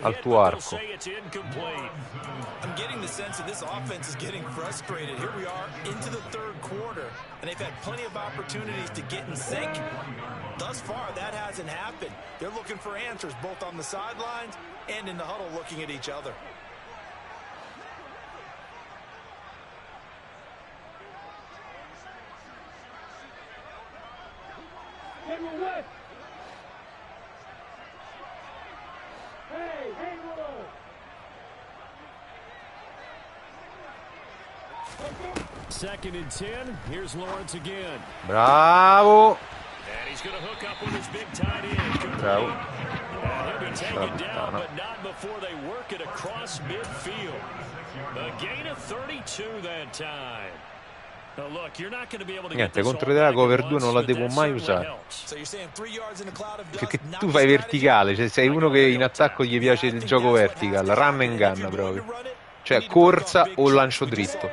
al tuo arco. I'm getting the sense that this offense is getting frustrated. Here we are into the 3rd quarter, and they've had plenty of opportunities to get in sync. Thus far, that hasn't happened. They're looking for answers both on the sidelines and in the huddle looking at each other. Second and 10. Here's Lawrence again. Bravo. And he's going to hook up with his big tight end. Bravo. And he'll be taken down, but not before they work it across midfield. A gain of 32 that time. Now look, you're not going to be able to get Niente, contro della cover 2 non la devo mai usare. Perché tu fai verticale, cioè sei uno che in attacco gli piace il gioco vertical, run and gun proprio. Cioè corsa o lancio dritto.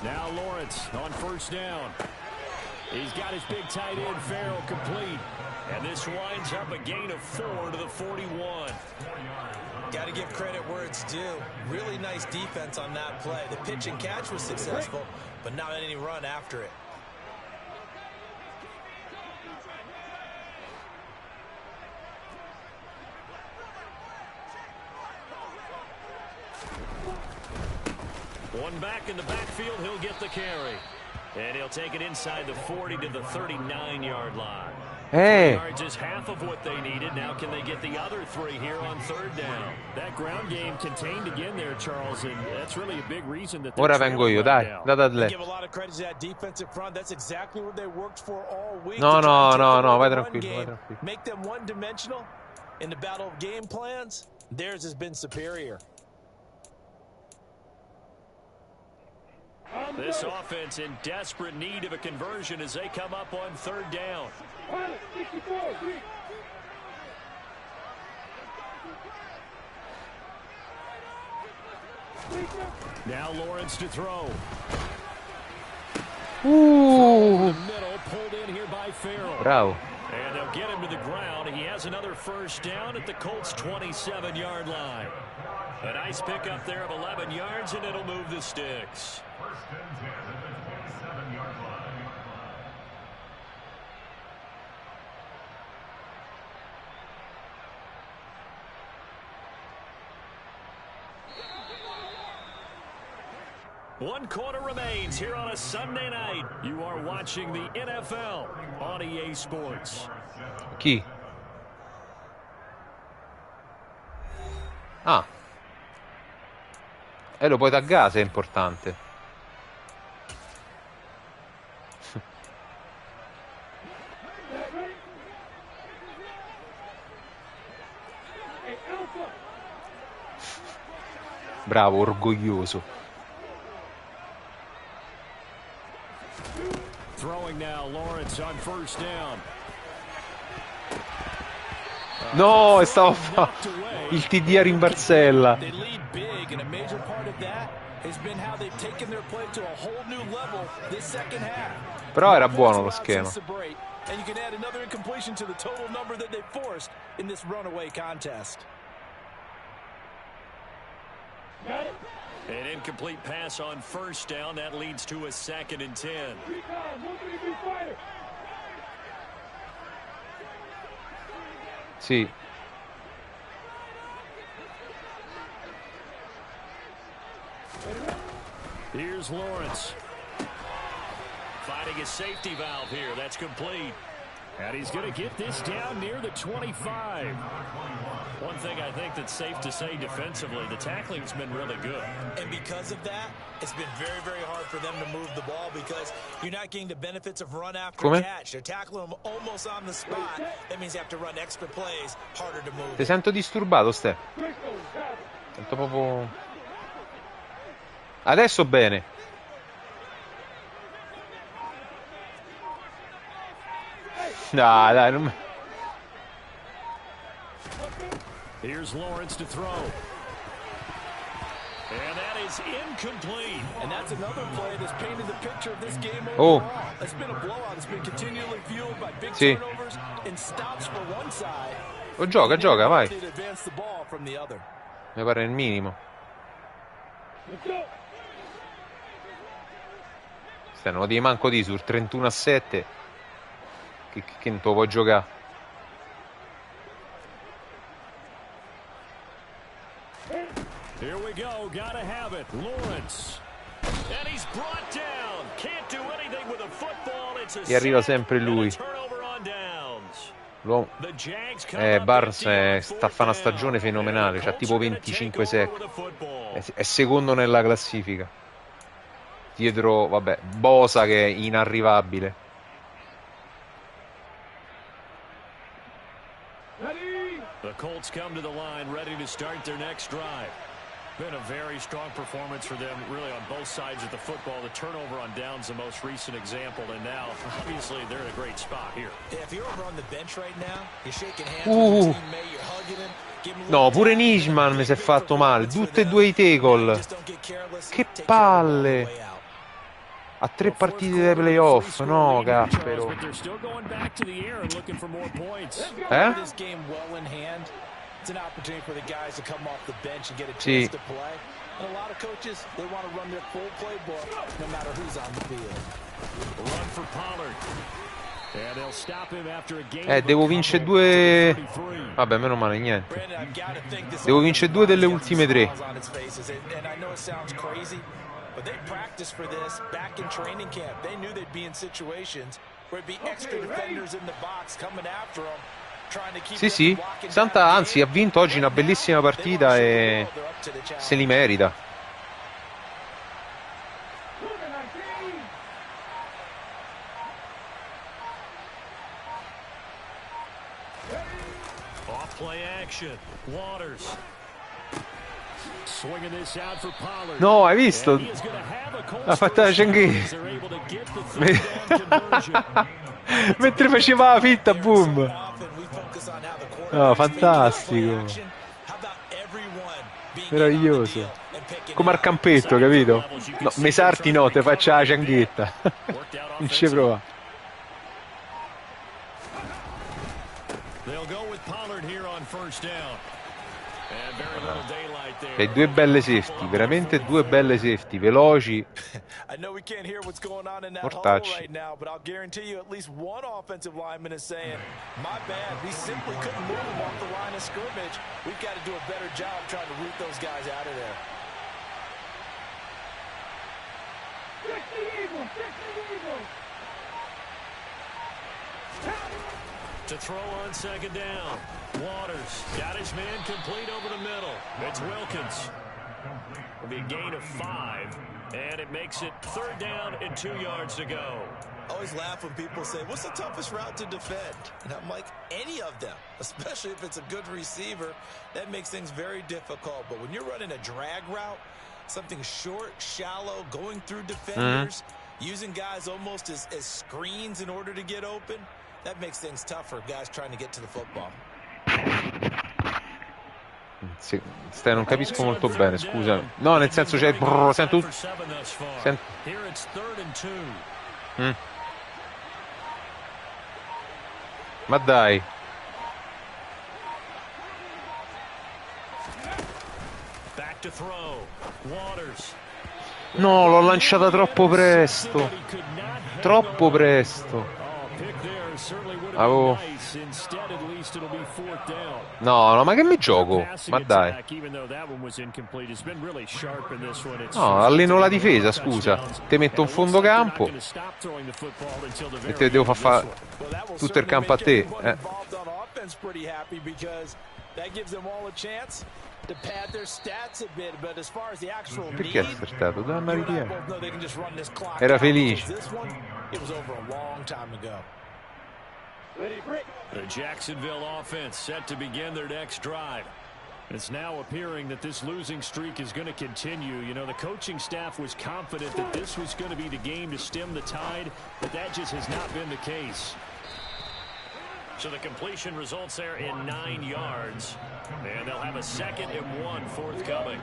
Now Lawrence on 1st down. He's got his big tight end Farrell complete. And this winds up a gain of 4 to the 41. Got to give credit where it's due. Really nice defense on that play. The pitch and catch was successful, but not any run after it. One back in the backfield, he'll get the carry. And he'll take it inside the 40 to the 39-yard line. Hey. Yards is half of what they needed. Now can they get the other 3 here on 3rd down? That ground game contained again there, Charles, and that's really a big reason that Ora vengo io, dai, da lei. Give a lot of credit to that defensive front. That's exactly what they worked for all week. No, vai tranquillo, Make them one-dimensional in the battle of game plans. Theirs has been superior. This offense in desperate need of a conversion as they come up on 3rd down. Now Lawrence to throw. The middle, pulled in here by Farrell. Bravo. And they'll get him to the ground. He has another first down at the Colts' 27-yard line. A nice pickup there of 11 yards, and it'll move the sticks. First and 10 at the 27-yard line. One quarter remains here on a Sunday night. You are watching the NFL on EA Sports. Chi? Ah. E lo puoi taggare se è importante. Bravo, orgoglioso. Throwing now, Lawrence on first down. No, stavo a fare il TD a rimbarzella. They lead big, and a major part of that has been how they've taken their play to a whole new level this second half. Però era buono lo schema. And you can add another incompletion to the total number that they forced in this runaway contest. An incomplete pass on first down. That leads to a 2nd and 10. Sì. Here's Lawrence. Finding a safety valve here. That's complete. And he's going to get this down near the 25. One thing I think that's safe to say defensively, the tackling's been really good. And because of that, it's been very, very hard for them to move the ball because you're not getting the benefits of run after catch. They're tackling them almost on the spot. That means you have to run extra plays, harder to move. Ti sento disturbato, Ste. Sento proprio... Adesso bene. Dai, non... Here's Lawrence to throw. And that is incomplete. And that's another play that's painted the picture of this game overall. Oh. It's been a blowout. It's been continually fueled by big Sì. turnovers and stops for one side. Oh, gioca, vai. Advance the ball from the other. Mi pare il minimo. Non lo devi manco di sul 31-7 che non te lo puoi giocare. Here we go, gotta have it. Lawrence. And he's brought down. Can't do anything with a football. It's a E arriva sempre lui. Barnes sta a fare una stagione fenomenale, c'ha tipo 25 sec. È secondo nella classifica. Dietro, vabbè, Bosa che è inarrivabile. The Colts come to the line ready to start their next drive. Been a very strong performance for them, really, on both sides of the football. The turnover on downs, the most recent example, and now, obviously, they're in a great spot here. Yeah, if you're over on the bench right now, you're shaking hands with your teammate, you're hugging him. No, pure Nijman mi si è fatto male. Tutte e due i tackle. Che palle. A 3 partite dei playoff. No, caspero. It's an opportunity for the guys to come off the bench and get a chance Sì. to play. And a lot of coaches, they want to run their full playbook no matter who's on the field. Run for Pollard. And they'll stop him after a game. Devo vincere 2. Vabbè, meno male, niente. Devo vincere 2 delle ultime 3. And I know it sounds crazy, but they practiced for this back in training camp. They knew they'd be in situations where it'd be extra defenders in the box coming after them. Sì, sì, Santa anzi ha vinto oggi una bellissima partita e se li merita. Off play action. Waters. Swinging this out for Pollard. No, hai visto? Ha fatto la Schengen. Mentre faceva la finta, boom. Oh, fantastico. Meraviglioso. Come al campetto, capito? No, mesarti no, te faccia la cianghetta. Non ci prova. E due belle safety, veramente due belle safety, veloci. Mortacci. To throw on second down. Waters got his man complete over the middle. It's Wilkins. It'll be a gain of 5, and it makes it 3rd down and 2 yards to go. I always laugh when people say, what's the toughest route to defend? And I'm like, any of them, especially if it's a good receiver. That makes things very difficult. But when you're running a drag route, something short, shallow, going through defenders, using guys almost as screens in order to get open, that makes things tough for guys trying to get to the football. Sì, non capisco molto bene, scusa. No, nel senso c'è sento. Ma dai. No, l'ho lanciata troppo presto. Troppo presto. Avevo... No, ma che mi gioco? Ma dai. No, alleno la difesa, scusa. Te metto un fondo campo e te devo far tutto il campo a te. Perché ha startato? Donna via. Era felice. The Jacksonville offense set to begin their next drive. It's now appearing that this losing streak is going to continue. You know, the coaching staff was confident that this was going to be the game to stem the tide, but that just has not been the case. So the completion results there in 9 yards, and they'll have a 2nd and 1 forthcoming.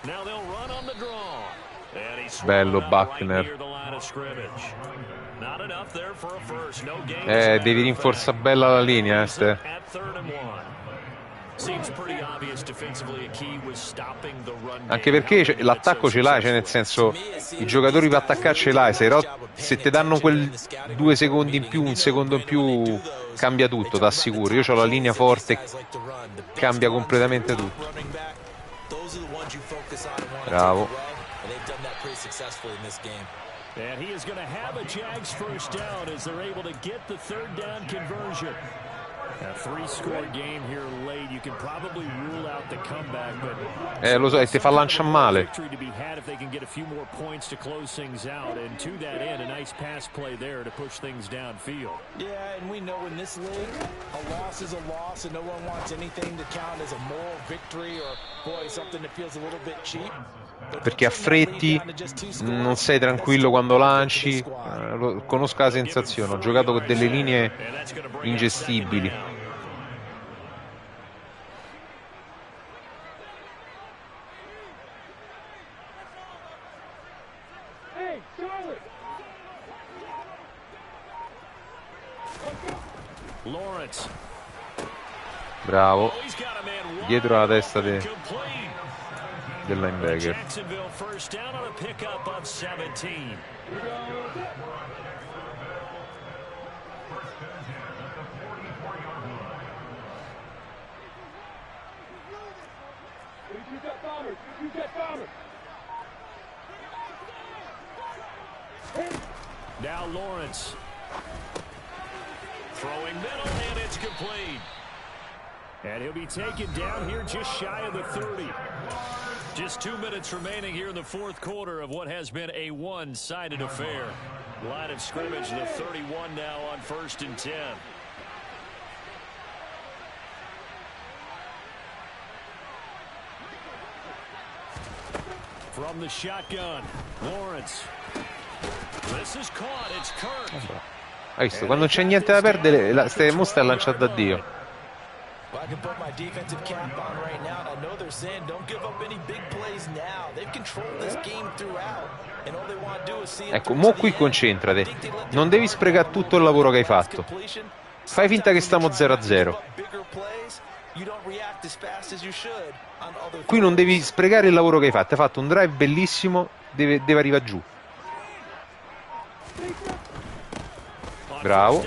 Now they'll run on the draw. And he's bello Buckner. Not enough there for a first. No gain. Devi rinforzare bella la linea, Ste. Anche perché l'attacco ce l'hai, cioè nel senso i giocatori per attaccare ce l'hai, se ti danno quel 2 secondi in più, un secondo in più, cambia tutto, t'assicuro. Io ho la linea forte, cambia completamente tutto. Bravo. And he is going to have a Jags first down as they're able to get the 3rd down conversion. A 3-score game here late. You can probably rule out the comeback, but lo so, e ti fa lanciare male. Victory to be had if they can get a few more points to close things out, and to that end, a nice pass play there to push things downfield. Yeah, and we know in this league, a loss is a loss, and no one wants anything to count as a moral victory or boy, something that feels a little bit cheap. Perché affretti, non sei tranquillo quando lanci. Conosco la sensazione, ho giocato con delle linee ingestibili. Bravo, dietro la testa del linebacker. Jacksonville first down on a pickup of 17. Now Lawrence throwing middle, and it's complete. And he'll be taken down here just shy of the 30. Just 2 minutes remaining here in the 4th quarter of what has been a one-sided affair. Line of scrimmage, the 31 now on 1st and 10. From the shotgun, Lawrence Hai visto? Quando non c'è niente da perdere, ste mostra è lanciato da Dio. Well, I can put my defensive cap on right now, and I know they're saying don't give up any big plays now. They've controlled this game throughout, and all they want to do is see it Ecco, through mo to qui the end. concentrate. I think they let Non devi sprecare tutto il lavoro che hai fatto. Fai finta che stiamo 0-0. Qui non devi sprecare il lavoro che hai fatto. Hai fatto un drive bellissimo, deve arrivare giù. Bravo.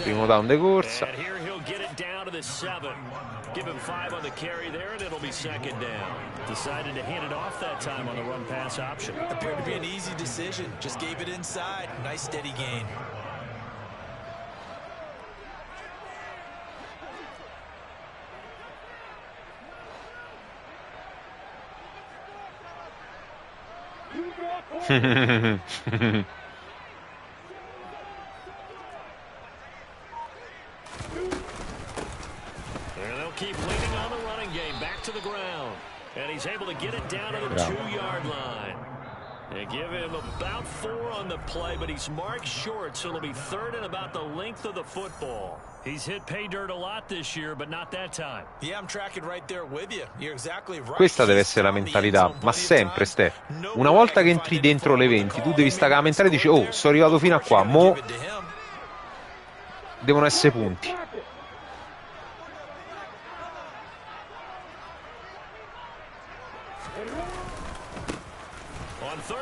Primo down de corsa. Give him 5 on the carry there, and it'll be second down. Decided to hand it off that time on the run pass option. Appeared to be an easy decision. Just gave it inside. Nice steady gain. Keep leaning on the running game, back to the ground. And he's able to get it down to the 2-yard line. They give him about 4 on the play, but he's marked short, so it'll be third and about the length of the football. He's hit pay dirt a lot this year, but not that time. Yeah, I'm tracking right there with you. You're exactly right. Questa deve essere la mentalità, ma sempre, Ste. Una volta che entri dentro le 20, tu devi stare con la mentalità e dici, oh, sono arrivato fino a qua, mo devono essere punti.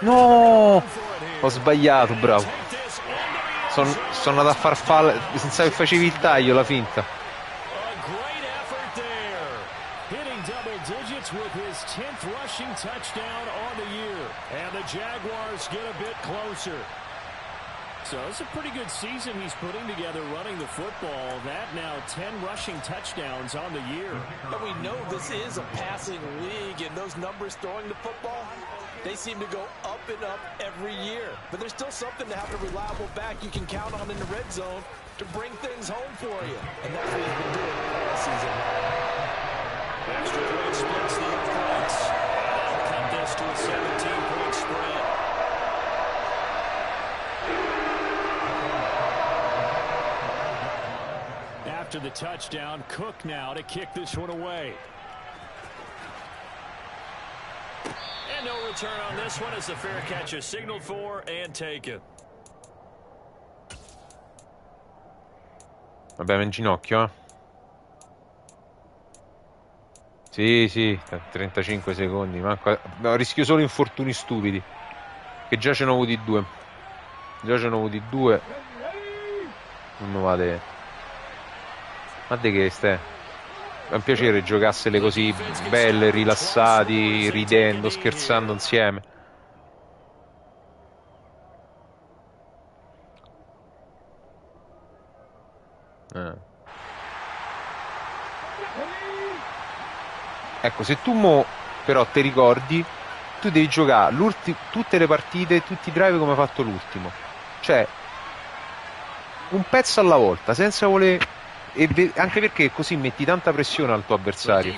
No, ho sbagliato, bravo. Sono andato a far fallo senza che facevi il taglio, la finta. With his 10th rushing touchdown on the year, and the Jaguars get a bit closer. So it's a pretty good season he's putting together running the football. That now 10 rushing touchdowns on the year. And we know this is a passing league, and those numbers throwing the football, they seem to go up and up every year. But there's still something to have a reliable back you can count on in the red zone to bring things home for you. And that's what he's been doing all season long. Extra point splits the offense. That'll cut this to a 17-point spread. After the touchdown, Cook now to kick this one away. And no return on this one as the fair catch is signaled for and taken. Abbiamo in ginocchio, eh? Sì, 35 secondi. Manco... No, rischio solo infortuni stupidi. Che già ce ne ho avuti 2. Non mi vade. Ma di che ste? È un piacere giocarsele così belle, rilassati, ridendo, scherzando insieme. Ecco, se tu mo però ti ricordi, tu devi giocare tutte le partite, tutti i drive come hai fatto l'ultimo. Cioè, un pezzo alla volta, senza voler... anche perché così metti tanta pressione al tuo avversario.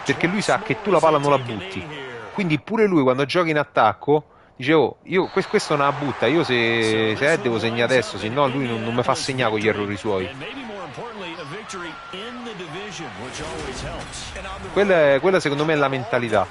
Perché lui sa che tu la palla non la butti. Quindi pure lui quando gioca in attacco dice, oh, io questo non la butta, io se devo segnare adesso, se no lui non mi fa segnare con gli errori suoi. Quella secondo me è la mentalità.